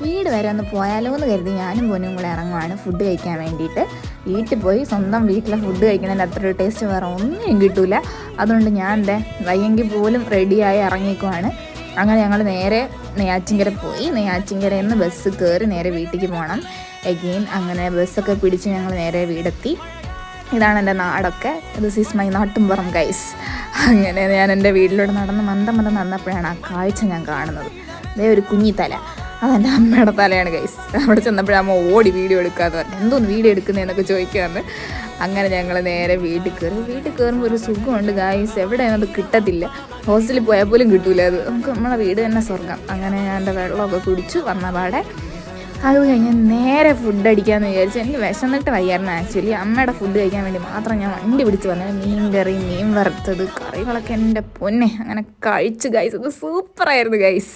വീട് വരെ ഒന്ന് പോയാലോ എന്ന് കരുതി ഞാനും പൊന്നും കൂടെ ഇറങ്ങുവാണ് ഫുഡ് കഴിക്കാൻ വേണ്ടിയിട്ട്. വീട്ടിൽ പോയി സ്വന്തം വീട്ടിലെ ഫുഡ് കഴിക്കണതിൻ്റെ അത്ര ഒരു ടേസ്റ്റ് വേറെ ഒന്നും കിട്ടില്ല. അതുകൊണ്ട് ഞാൻ വയ്യെങ്കിൽ പോലും റെഡിയായി ഇറങ്ങിക്കുവാണ്. അങ്ങനെ ഞങ്ങൾ നേരെ നെയ്യാറ്റിൻകര പോയി. നെയ്യാറ്റിൻകരയിൽ നിന്ന് ബസ് കയറി നേരെ വീട്ടിലേക്ക് പോകണം. എഗെയിൻ അങ്ങനെ ബസ്സൊക്കെ പിടിച്ച് ഞങ്ങൾ നേരെ വീടെത്തി. ഇതാണ് എൻ്റെ നാടൊക്കെ. ദിസ് ഈസ് മൈ നാട്ടുംപുറം ഗൈസ്. അങ്ങനെ ഞാൻ എൻ്റെ വീട്ടിലൂടെ നടന്ന് മന്ദം നടന്നപ്പോഴാണ് ആ കാഴ്ച ഞാൻ കാണുന്നത്. അതേ ഒരു കുഞ്ഞി തല, അതെൻ്റെ അമ്മയുടെ തലയാണ് ഗൈസ്. അവിടെ ചെന്നപ്പോഴേ അമ്മ ഓടി വീഡിയോ എടുക്കാമെന്ന് പറഞ്ഞു. എന്തോന്ന് വീഡിയോ എടുക്കുന്നതെന്നൊക്കെ ചോദിക്കാമെന്ന്. അങ്ങനെ ഞങ്ങൾ നേരെ വീട്ടിൽ കയറുമ്പോൾ ഒരു സുഖമുണ്ട് ഗൈസ്. എവിടെയാണത് കിട്ടത്തില്ല. ഹോസ്റ്റലിൽ പോയാൽ പോലും കിട്ടൂല അത്. നമുക്ക് നമ്മളെ വീട് തന്നെ സ്വർഗം. അങ്ങനെ ഞാൻ എൻ്റെ വെള്ളമൊക്കെ കുടിച്ചു വന്ന പാടെ അത് കഴിഞ്ഞ് നേരെ ഫുഡ് അടിക്കാമെന്ന് വിചാരിച്ചു. എനിക്ക് വിശന്നിട്ട് വയ്യായിരുന്നു ആക്ച്വലി. അമ്മയുടെ ഫുഡ് കഴിക്കാൻ വേണ്ടി മാത്രം ഞാൻ വണ്ടി പിടിച്ച് വന്നത്. മീൻ കറി, മീൻ വറുത്തത്, കറികളൊക്കെ എൻ്റെ പൊന്നെ അങ്ങനെ കഴിച്ചു ഗൈസ്. അത് സൂപ്പറായിരുന്നു ഗൈസ്.